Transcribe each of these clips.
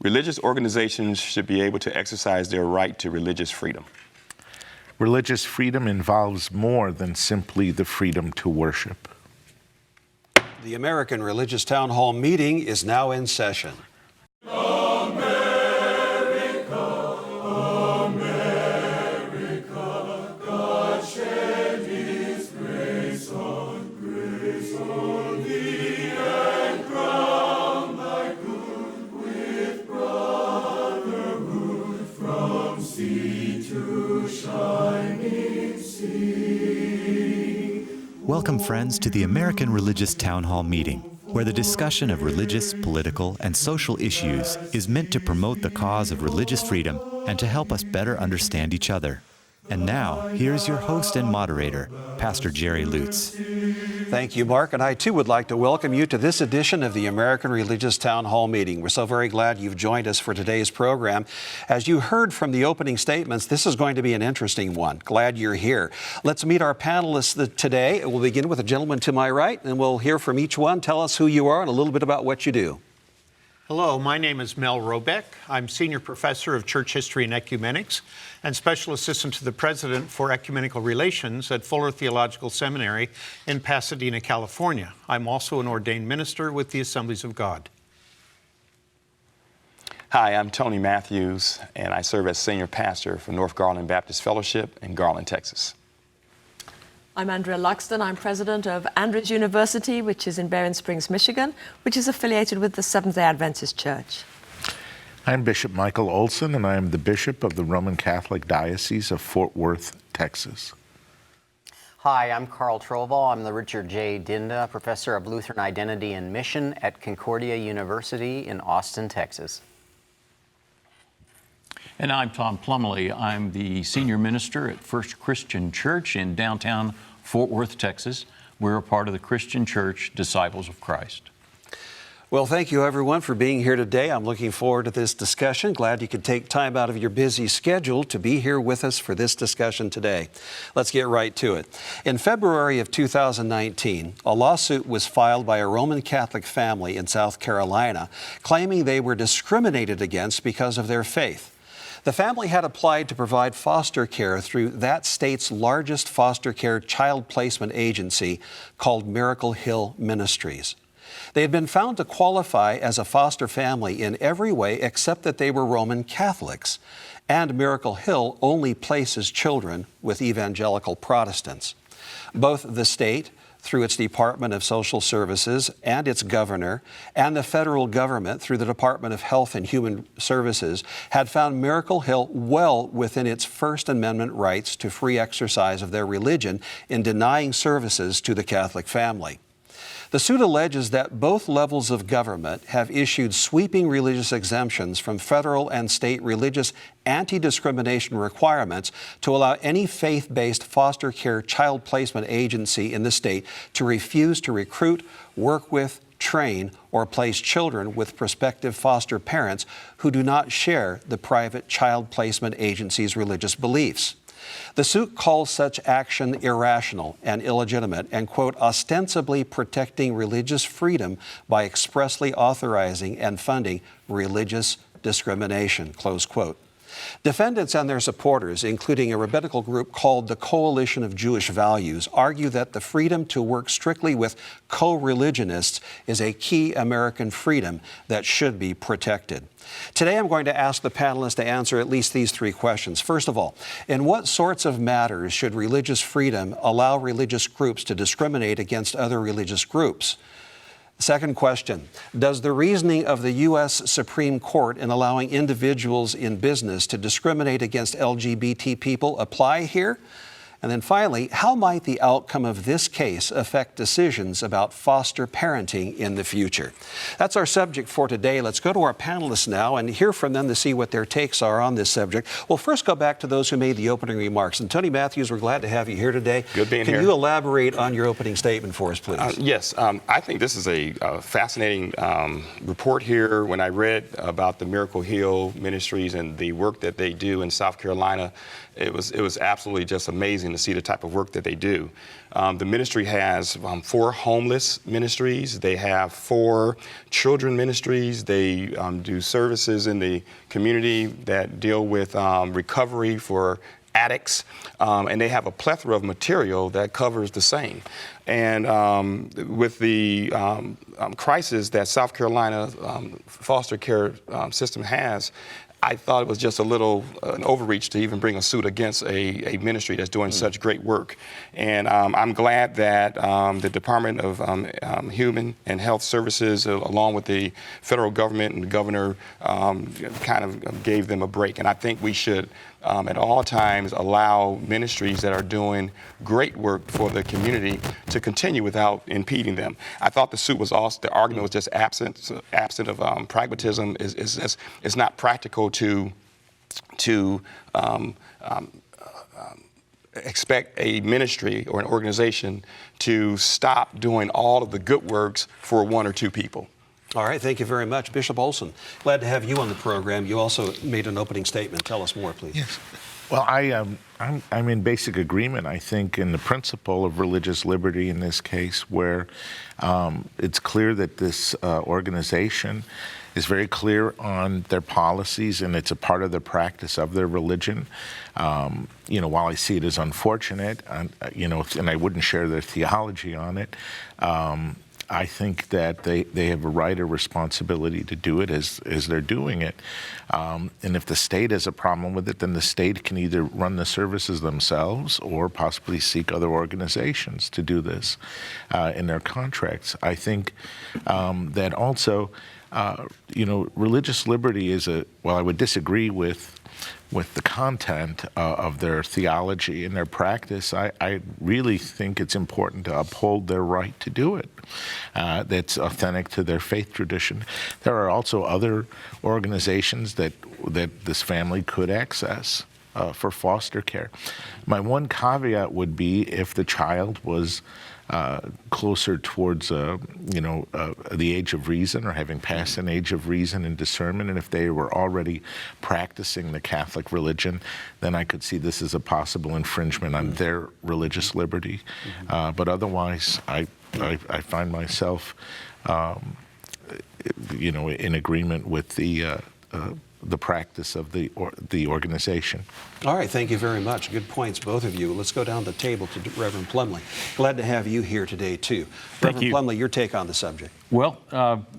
Religious organizations should be able to exercise their right to religious freedom. Religious freedom involves more than simply the freedom to worship. The American Religious Town Hall meeting is now in session. Welcome, friends, to the American Religious Town Hall meeting, where the discussion of religious, political, and social issues is meant to promote the cause of religious freedom and to help us better understand each other. And now, here's your host and moderator, Pastor Jerry Lutz. Thank you, Mark, and I too would like to welcome you to this edition of the American Religious Town Hall meeting. We're so very glad you've joined us for today's program. As you heard from the opening statements, this is going to be an interesting one. Glad you're here. Let's meet our panelists today. We'll begin with the gentleman to my right, and we'll hear from each one. Tell us who you are and a little bit about what you do. Hello, my name is Mel Robeck. I'm Senior Professor of Church History and Ecumenics and Special Assistant to the President for Ecumenical Relations at Fuller Theological Seminary in Pasadena, California. I'm also an ordained minister with the Assemblies of God. Hi, I'm Tony Matthews, and I serve as Senior Pastor for North Garland Baptist Fellowship in Garland, Texas. I'm Andrea Luxton. I'm president of Andrews University, which is in Berrien Springs, Michigan, which is affiliated with the Seventh-day Adventist Church. I'm Bishop Michael Olson, and I am the Bishop of the Roman Catholic Diocese of Fort Worth, Texas. Hi, I'm Carl Trovall. I'm the Richard J. Dinda Professor of Lutheran Identity and Mission at Concordia University in Austin, Texas. And I'm Tom Plumley. I'm the senior minister at First Christian Church in downtown Fort Worth, Texas. We're a part of the Christian Church Disciples of Christ. Well, thank you, everyone, for being here today. I'm looking forward to this discussion. Glad you could take time out of your busy schedule to be here with us for this discussion today. Let's get right to it. In February of 2019, a lawsuit was filed by a Roman Catholic family in South Carolina, claiming they were discriminated against because of their faith. The family had applied to provide foster care through that state's largest foster care child placement agency called Miracle Hill Ministries. They had been found to qualify as a foster family in every way except that they were Roman Catholics, and Miracle Hill only places children with evangelical Protestants. Both the state, through its Department of Social Services and its governor, and the federal government through the Department of Health and Human Services, had found Miracle Hill well within its First Amendment rights to free exercise of their religion in denying services to the Catholic family. The suit alleges that both levels of government have issued sweeping religious exemptions from federal and state religious anti-discrimination requirements to allow any faith-based foster care child placement agency in the state to refuse to recruit, work with, train, or place children with prospective foster parents who do not share the private child placement agency's religious beliefs. The suit calls such action irrational and illegitimate and, quote, ostensibly protecting religious freedom by expressly authorizing and funding religious discrimination, close quote. Defendants and their supporters, including a rabbinical group called the Coalition of Jewish Values, argue that the freedom to work strictly with co-religionists is a key American freedom that should be protected. Today, I'm going to ask the panelists to answer at least these three questions. First of all, in what sorts of matters should religious freedom allow religious groups to discriminate against other religious groups? Second question, does the reasoning of the U.S. Supreme Court in allowing individuals in business to discriminate against LGBT people apply here? And then finally, how might the outcome of this case affect decisions about foster parenting in the future? That's our subject for today. Let's go to our panelists now and hear from them to see what their takes are on this subject. We'll first go back to those who made the opening remarks. And Tony Matthews, we're glad to have you here today. Good being here. Can you elaborate on your opening statement for us, please? Yes, I think this is a fascinating report here. When I read about the Miracle Hill Ministries and the work that they do in South Carolina, it was absolutely just amazing amazing to see the type of work that they do. The ministry has 4 homeless ministries. They have 4 children ministries. They do services in the community that deal with recovery for addicts, and they have a plethora of material that covers the same. And with the crisis that South Carolina foster care system has, I thought it was just a little an overreach to even bring a suit against a ministry that's doing such great work. And I'm glad that the Department of Human and Health Services, along with the federal government and the governor, kind of gave them a break. And I think we should at all times allow ministries that are doing great work for the community to continue without impeding them. I thought the suit was also, the argument was just absent of pragmatism. It's not practical to expect a ministry or an organization to stop doing all of the good works for 1 or 2 people. All right, thank you very much. Bishop Olson, glad to have you on the program. You also made an opening statement. Tell us more, please. Yes. Well, I'm in basic agreement, I think, in the principle of religious liberty in this case, where it's clear that this organization is very clear on their policies, and it's a part of the practice of their religion. While I see it as unfortunate, and I wouldn't share their theology on it, I think that they have a right or responsibility to do it as they're doing it. And if the state has a problem with it, then the state can either run the services themselves or possibly seek other organizations to do this in their contracts. I think that also, religious liberty is I would disagree with the content of their theology and their practice. I really think it's important to uphold their right to do it. That's authentic to their faith tradition. There are also other organizations that this family could access for foster care. My one caveat would be if the child was closer towards, the age of reason, or having passed an age of reason and discernment, and if they were already practicing the Catholic religion, then I could see this as a possible infringement on their religious liberty. But otherwise, I find myself, in agreement with the practice of the organization. All right, thank you very much. Good points, both of you. Let's go down the table to Reverend Plumley. Glad to have you here today, too. Reverend Plumley, your take on the subject. Well,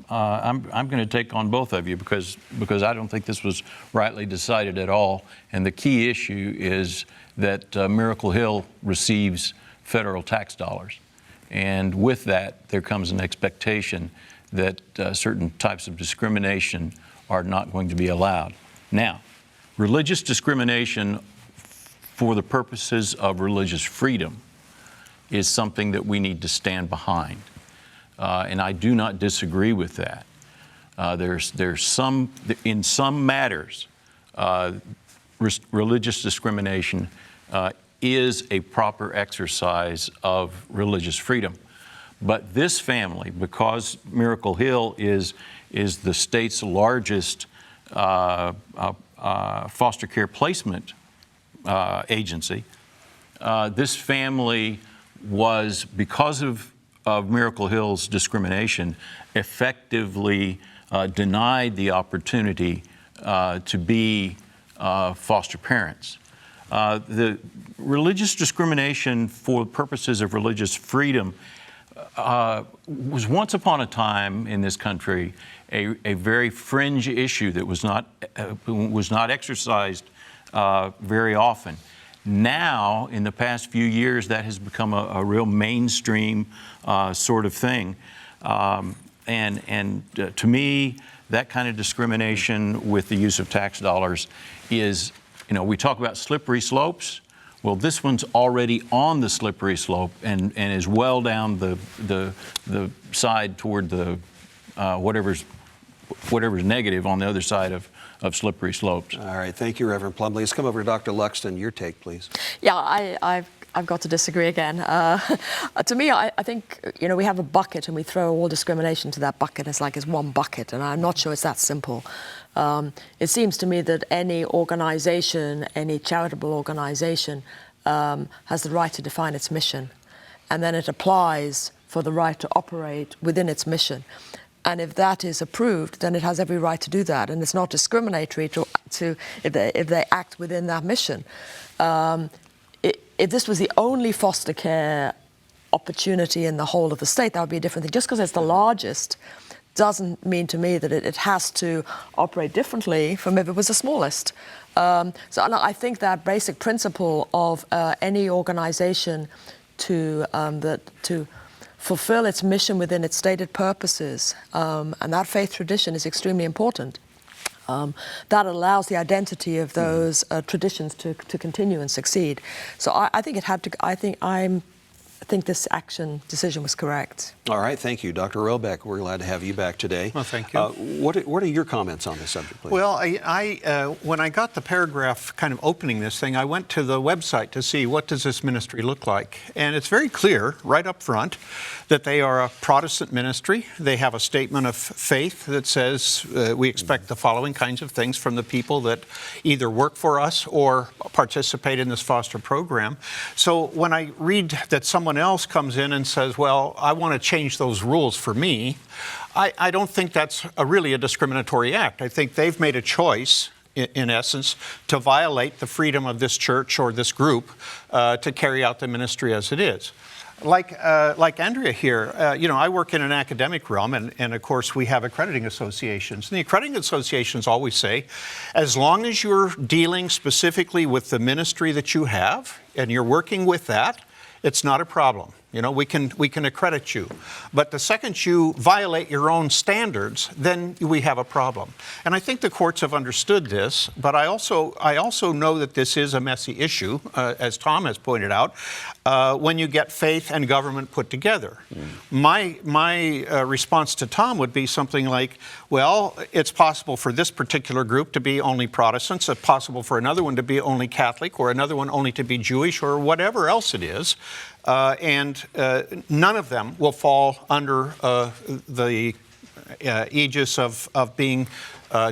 I'm going to take on both of you because I don't think this was rightly decided at all. And the key issue is that Miracle Hill receives federal tax dollars. And with that, there comes an expectation that certain types of discrimination are not going to be allowed. Now, religious discrimination for the purposes of religious freedom is something that we need to stand behind. And I do not disagree with that. In some matters, religious discrimination is a proper exercise of religious freedom. But this family, because Miracle Hill is the state's largest foster care placement agency, this family was, because of Miracle Hill's discrimination, effectively denied the opportunity to be foster parents. The religious discrimination for purposes of religious freedom was once upon a time in this country a very fringe issue that was not exercised very often. Now, in the past few years, that has become a real mainstream sort of thing. And to me, that kind of discrimination with the use of tax dollars is, we talk about slippery slopes. Well, this one's already on the slippery slope and is well down the side toward the whatever's negative on the other side of slippery slopes. All right, thank you, Reverend Plumley. Let's come over to Dr. Luxton. Your take, please. Yeah, I've got to disagree again. To me, I think, we have a bucket and we throw all discrimination to that bucket. It's like it's one bucket, and I'm not sure it's that simple. It seems to me that any organization, any charitable organization, has the right to define its mission, and then it applies for the right to operate within its mission. And if that is approved, then it has every right to do that, and it's not discriminatory if they act within that mission. If this was the only foster care opportunity in the whole of the state, that would be a different thing. Just because it's the largest doesn't mean to me that it has to operate differently from if it was the smallest. So I think that basic principle of any organization to fulfill its mission within its stated purposes, and that faith tradition is extremely important. That allows the identity of those traditions to continue and succeed. So I think it had to. I think this decision was correct. All right, thank you. Dr. Robeck, we're glad to have you back today. Well, thank you. What are your comments on this subject, please? Well, when I got the paragraph kind of opening this thing, I went to the website to see what does this ministry look like. And it's very clear right up front that they are a Protestant ministry. They have a statement of faith that says we expect the following kinds of things from the people that either work for us or participate in this foster program. So when I read that someone else comes in and says, well, I want to change those rules for me, I don't think that's really a discriminatory act. I think they've made a choice, in essence, to violate the freedom of this church or this group to carry out the ministry as it is. Like Andrea here, I work in an academic realm, and of course we have accrediting associations. And the accrediting associations always say, as long as you're dealing specifically with the ministry that you have, and you're working with that, it's not a problem. We can accredit you. But the second you violate your own standards, then we have a problem. And I think the courts have understood this, but I also know that this is a messy issue, as Tom has pointed out, when you get faith and government put together. My response to Tom would be something like, well, it's possible for this particular group to be only Protestants, it's possible for another one to be only Catholic, or another one only to be Jewish, or whatever else it is. And none of them will fall under the aegis of being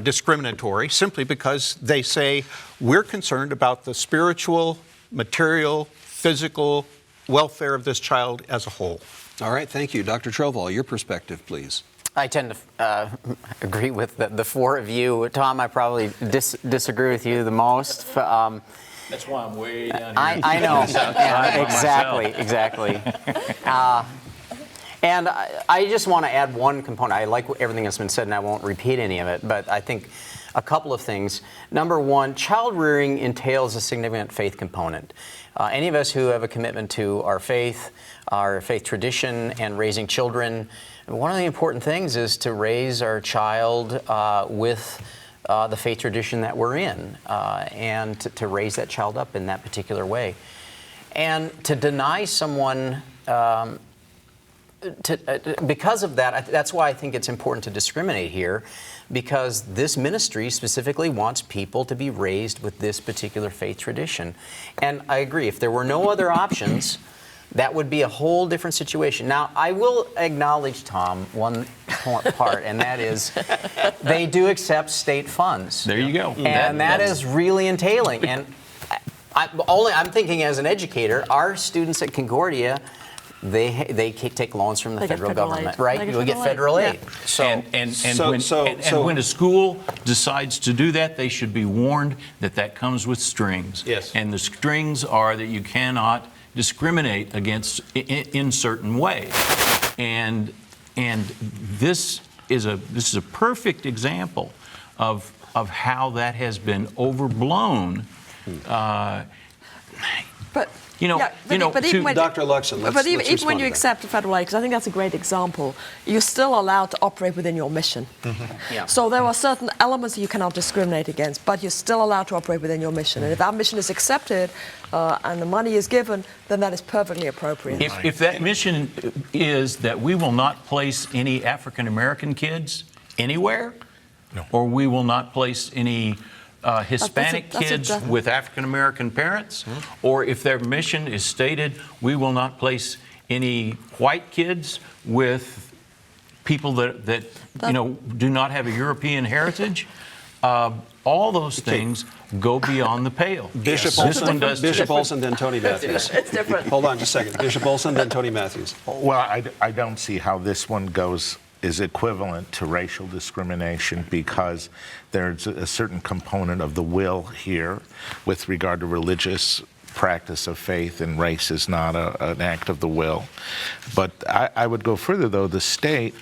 discriminatory, simply because they say we're concerned about the spiritual, material, physical welfare of this child as a whole. All right, thank you. Dr. Trovall, your perspective, please. I tend to agree with the four of you. Tom, I probably disagree with you the most. That's why I'm way down here. I know. Yeah, exactly. And I just want to add one component. I like everything that's been said, and I won't repeat any of it, but I think a couple of things. Number one, child rearing entails a significant faith component. Any of us who have a commitment to our faith tradition, and raising children, one of the important things is to raise our child with the faith tradition that we're in, and to raise that child up in that particular way. And to deny someone, because of that, that's why I think it's important to discriminate here, because this ministry specifically wants people to be raised with this particular faith tradition. And I agree, if there were no other options, that would be a whole different situation. Now, I will acknowledge, Tom, one part, and that is they do accept state funds. There you go. And that is really entailing. And I'm thinking as an educator, our students at Concordia, they take loans from the federal government, right? You get federal aid. Yeah. And when a school decides to do that, they should be warned that comes with strings. Yes. And the strings are that you cannot discriminate against in certain ways, and this is a perfect example of how that has been overblown. But Dr. Luxon, but even when you accept federal aid, because I think that's a great example, you're still allowed to operate within your mission. Mm-hmm. Yeah. So there are certain elements that you cannot discriminate against, but you're still allowed to operate within your mission. And if that mission is accepted and the money is given, then that is perfectly appropriate. If that mission is that we will not place any African American kids anywhere, or we will not place any Hispanic kids with African American parents, or if their mission is stated, we will not place any white kids with people that do not have a European heritage, All those things go beyond the pale. Bishop This Olson, one does too. Bishop Olson, then Tony Matthews. It's different. Hold on just a second. Bishop Olson, then Tony Matthews. Well, I don't see how this one is equivalent to racial discrimination, because there's a certain component of the will here with regard to religious practice of faith, and race is not an act of the will. But I would go further, though. The state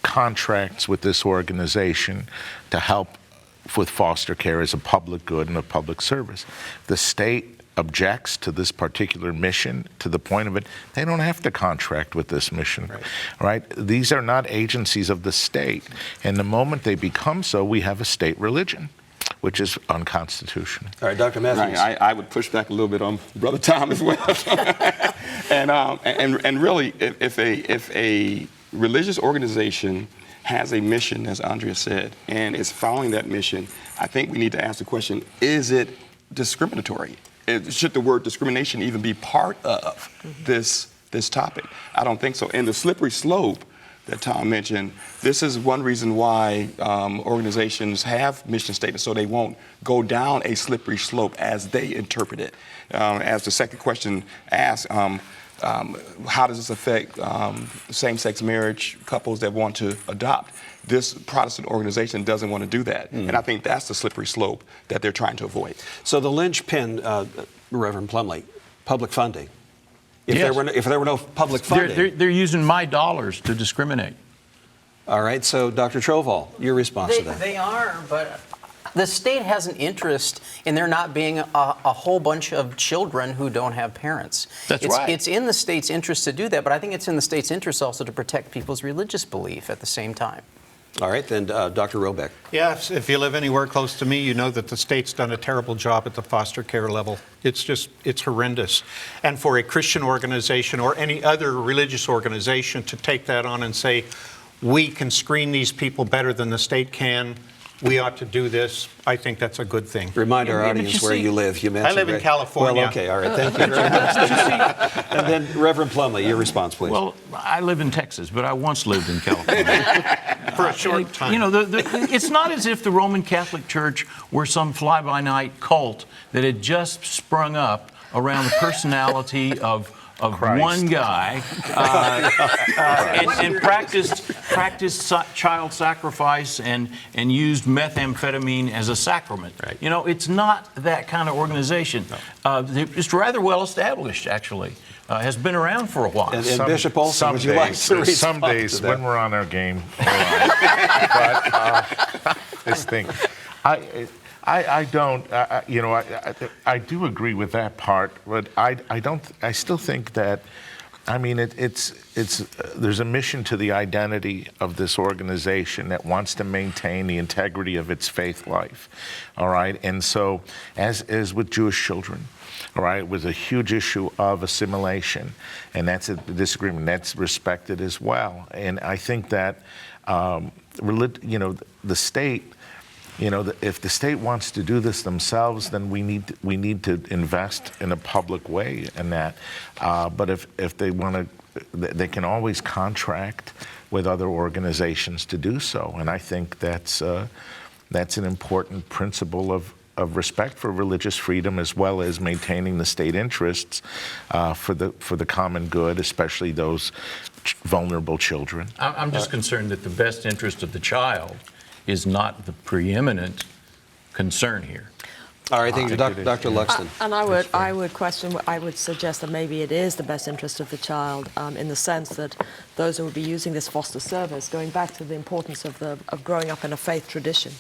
contracts with this organization to help with foster care as a public good and a public service. The state objects to this particular mission to the point of it, they don't have to contract with this mission, right? These are not agencies of the state. And the moment they become so, we have a state religion, which is unconstitutional. All right, Dr. Matthews. Right, I would push back a little bit on Brother Tom as well. and really, if a religious organization has a mission, as Andrea said, and is following that mission, I think we need to ask the question, is it discriminatory? Should the word discrimination even be part of this topic? I don't think so. And the slippery slope that Tom mentioned, this is one reason why organizations have mission statements, so they won't go down a slippery slope as they interpret it. As the second question asked, how does this affect same-sex marriage couples that want to adopt? This Protestant organization doesn't want to do that. And I think that's the slippery slope that they're trying to avoid. So the linchpin, Reverend Plumley, public funding. If Yes. there were no public funding. They're using my dollars to discriminate. All right, so Dr. Troval, your response to that. They are, but the state has an interest in there not being a whole bunch of children who don't have parents. That's right. It's in the state's interest to do that, but I think it's in the state's interest also to protect people's religious belief at the same time. All right, then Dr. Robeck. Yeah, if you live anywhere close to me, you know that the state's done a terrible job at the foster care level. It's horrendous. And for a Christian organization or any other religious organization to take that on and say, we can screen these people better than the state can, we ought to do this, I think that's a good thing. Remind our Yeah, but audience you where see- you live. You mentioned live in California. Well, okay, all right. Thank you very much. And then Reverend Plumley, your response, please. Well, I live in Texas, but I once lived in California. For a short time. You know, it's not as if the Roman Catholic Church were some fly-by-night cult that had just sprung up around the personality of Christ. one guy and practiced child sacrifice and used methamphetamine as a sacrament. Right. You know, it's not that kind of organization. It's rather well established, actually. Has been around for a while. And Bishop Olson, would you like to respond some days to that? when we're on our game, all right. But this thing, I don't, I do agree with that part, but I still think that, I mean, there's a mission to the identity of this organization that wants to maintain the integrity of its faith life, all right? And so, as with Jewish children, all right, was a huge issue of assimilation, and that's a disagreement that's respected as well. And I think that, the state, if the state wants to do this themselves, then we need to invest in a public way in that. But if they want to, they can always contract with other organizations to do so. And I think that's an important principle of respect for religious freedom, as well as maintaining the state interests for the common good, especially those vulnerable children. I'm just concerned that the best interest of the child is not the preeminent concern here. All right, thank you, Dr. Luxton. And I would suggest that maybe it is the best interest of the child in the sense that those who would be using this foster service, going back to the importance of growing up in a faith tradition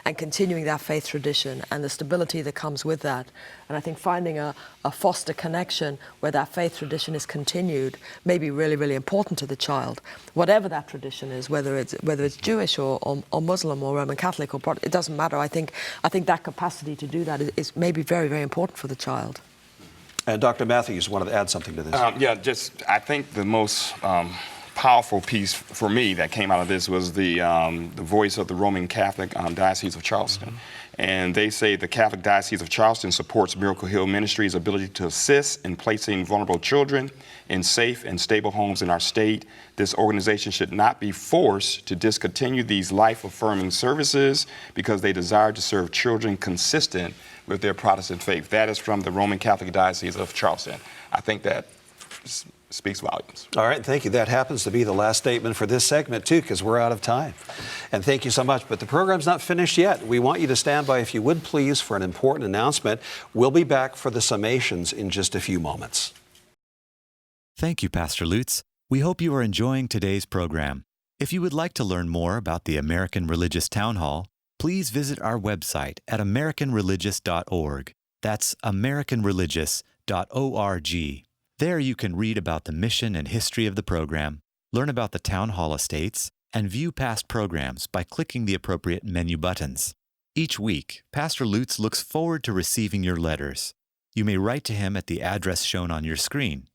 and continuing that faith tradition and the stability that comes with that. And I think finding a foster connection where that faith tradition is continued may be really, really important to the child. Whatever that tradition is, whether it's Jewish or Muslim or Roman Catholic or Protestant, it doesn't matter. I think that capacity to do that is maybe very, very important for the child. And Dr. Matthews wanted to add something to this. I think the most powerful piece for me that came out of this was the voice of the Roman Catholic Diocese of Charleston. And they say the Catholic Diocese of Charleston supports Miracle Hill Ministry's ability to assist in placing vulnerable children in safe and stable homes in our state. This organization should not be forced to discontinue these life-affirming services because they desire to serve children consistent with their Protestant faith. That is from the Roman Catholic Diocese of Charleston. I think that speaks volumes. All right, thank you. That happens to be the last statement for this segment, too, because we're out of time. And thank you so much. But the program's not finished yet. We want you to stand by, if you would, please, for an important announcement. We'll be back for the summations in just a few moments. Thank you, Pastor Lutz. We hope you are enjoying today's program. If you would like to learn more about the American Religious Town Hall, please visit our website at americanreligious.org. That's americanreligious.org. There you can read about the mission and history of the program, learn about the Town Hall estates, and view past programs by clicking the appropriate menu buttons. Each week, Pastor Lutz looks forward to receiving your letters. You may write to him at the address shown on your screen.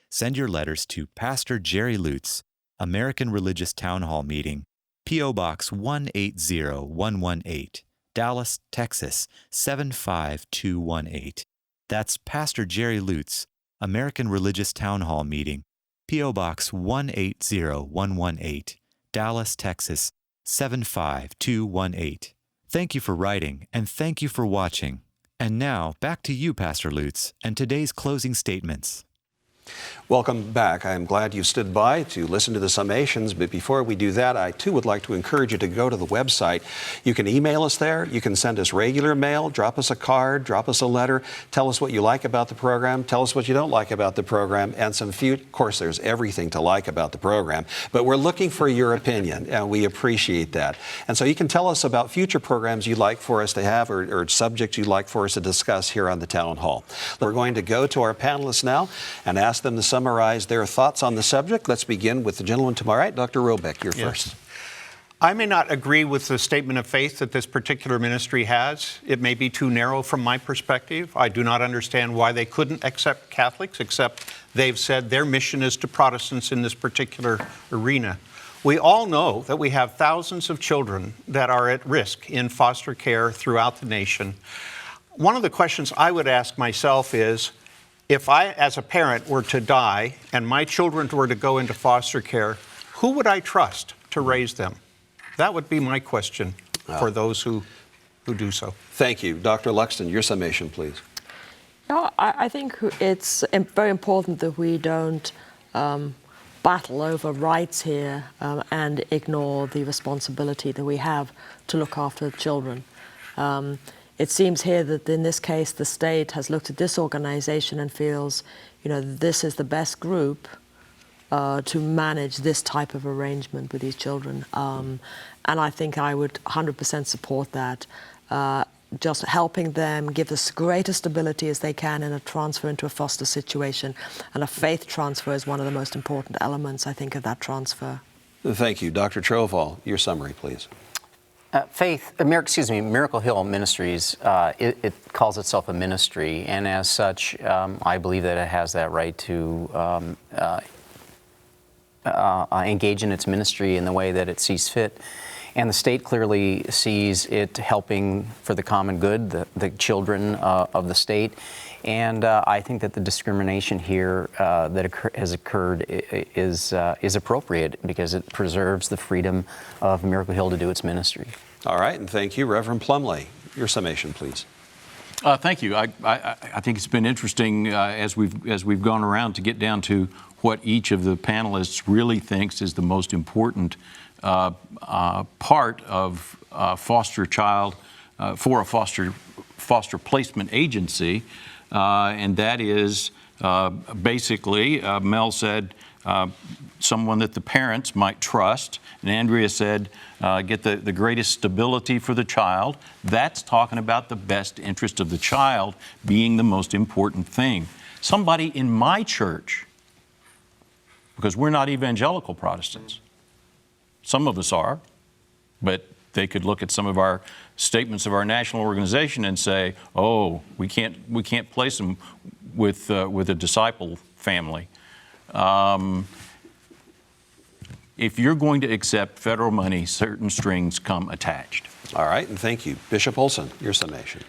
Send your letters to Pastor Jerry Lutz, American Religious Town Hall Meeting, P.O. Box 180118, Dallas, Texas 75218. That's Pastor Jerry Lutz, American Religious Town Hall Meeting, P.O. Box 180118, Dallas, Texas 75218. Thank you for writing, and thank you for watching. And now, back to you, Pastor Lutz, and today's closing statements. Welcome back. I am glad you stood by to listen to the summations, but before we do that, I too would like to encourage you to go to the website. You can email us there, you can send us regular mail, drop us a card, drop us a letter, tell us what you like about the program, tell us what you don't like about the program, and of course there's everything to like about the program, but we're looking for your opinion, and we appreciate that. And so you can tell us about future programs you'd like for us to have or subjects you'd like for us to discuss here on the Town Hall. We're going to go to our panelists now and ask them to summarize their thoughts on the subject. Let's begin with the gentleman to my right. Dr. Robeck, you're first. I may not agree with the statement of faith that this particular ministry has. It may be too narrow from my perspective. I do not understand why they couldn't accept Catholics, except they've said their mission is to Protestants in this particular arena. We all know that we have thousands of children that are at risk in foster care throughout the nation. One of the questions I would ask myself is, if I, as a parent, were to die and my children were to go into foster care, who would I trust to raise them? That would be my question for those who do so. Thank you. Dr. Luxton, your summation, please. No, I think it's very important that we don't battle over rights here and ignore the responsibility that we have to look after the children. It seems here that in this case, the state has looked at this organization and feels, this is the best group to manage this type of arrangement with these children. And I think I would 100% support that. Just helping them give us greater stability as they can in a transfer into a foster situation. And a faith transfer is one of the most important elements, I think, of that transfer. Thank you. Dr. Troval, your summary, please. Miracle Hill Ministries, it calls itself a ministry, and as such, I believe that it has that right to engage in its ministry in the way that it sees fit. And the state clearly sees it helping for the common good, the children of the state. And I think that the discrimination here that has occurred is appropriate because it preserves the freedom of Miracle Hill to do its ministry. All right, and thank you. Reverend Plumley, your summation, please. Thank you. I think it's been interesting as we've gone around to get down to what each of the panelists really thinks is the most important part of foster child for a foster placement agency, and that is basically Mel said someone that the parents might trust, and Andrea said get the greatest stability for the child. That's talking about the best interest of the child being the most important thing. Somebody in my church, because we're not evangelical Protestants, some of us are, but they could look at some of our statements of our national organization and say, "Oh, we can't place them with a disciple family." if you're going to accept federal money, certain strings come attached. All right, and thank you. Bishop Olson, your summation.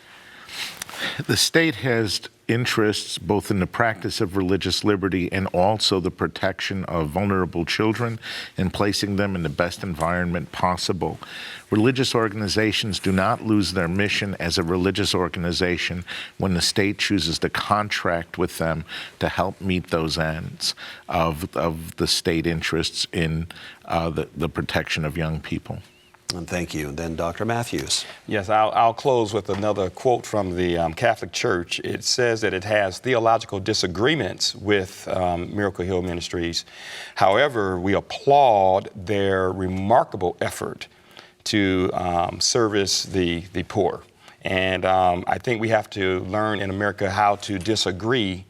The state has interests both in the practice of religious liberty and also the protection of vulnerable children and placing them in the best environment possible. Religious organizations do not lose their mission as a religious organization when the state chooses to contract with them to help meet those ends of the state interests in the protection of young people. And thank you. And then Dr. Matthews. Yes, I'll close with another quote from the Catholic Church. It says that it has theological disagreements with Miracle Hill Ministries. However, we applaud their remarkable effort to service the poor. And I think we have to learn in America how to disagree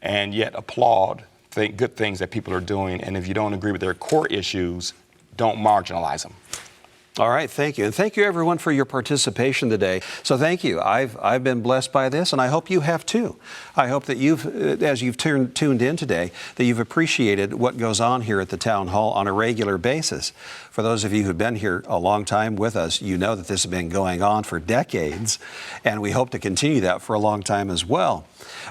and yet applaud good things that people are doing. And if you don't agree with their core issues, don't marginalize them. All right, thank you. And thank you, everyone, for your participation today. So thank you. I've been blessed by this, and I hope you have too. I hope that as you've tuned in today, that you've appreciated what goes on here at the Town Hall on a regular basis. For those of you who've been here a long time with us, you know that this has been going on for decades, and we hope to continue that for a long time as well.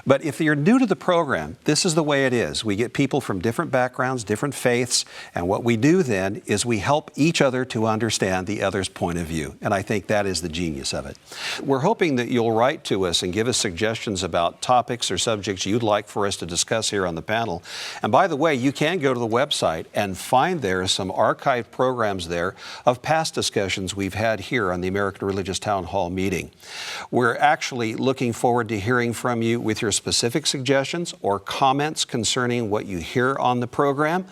But if you're new to the program, this is the way it is. We get people from different backgrounds, different faiths, and what we do then is we help each other to understand the other's point of view. And I think that is the genius of it. We're hoping that you'll write to us and give us suggestions about topics or subjects you'd like for us to discuss here on the panel. And by the way, you can go to the website and find there some archived programs there of past discussions we've had here on the American Religious Town Hall meeting. We're actually looking forward to hearing from you with your specific suggestions or comments concerning what you hear on the program.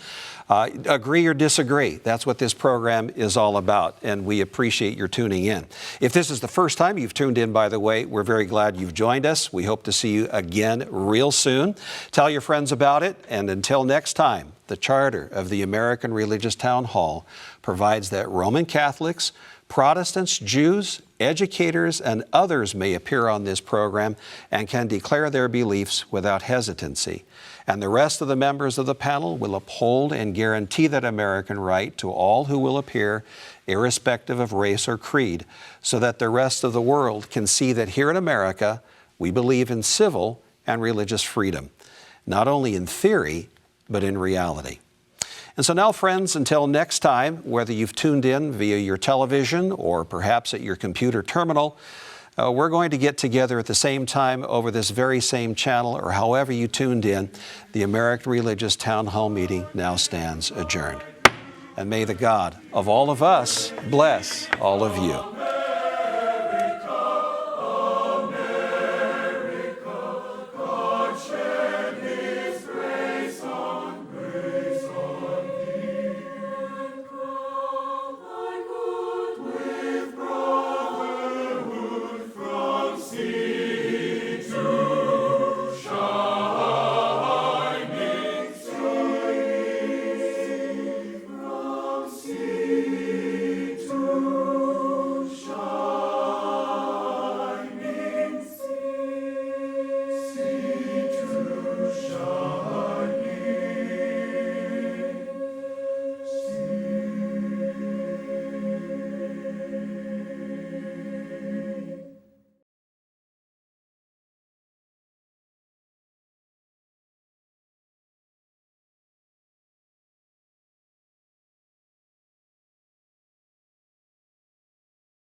Agree or disagree. That's what this program is all about, and we appreciate your tuning in. If this is the first time you've tuned in, by the way, we're very glad you've joined us. We hope to see you again real soon. Tell your friends about it, and until next time, the charter of the American Religious Town Hall provides that Roman Catholics, Protestants, Jews, educators, and others may appear on this program and can declare their beliefs without hesitancy. And the rest of the members of the panel will uphold and guarantee that American right to all who will appear, irrespective of race or creed, so that the rest of the world can see that here in America, we believe in civil and religious freedom, not only in theory, but in reality. And so now, friends, until next time, whether you've tuned in via your television or perhaps at your computer terminal, we're going to get together at the same time over this very same channel or however you tuned in. The American Religious Town Hall meeting now stands adjourned. And may the God of all of us bless all of you.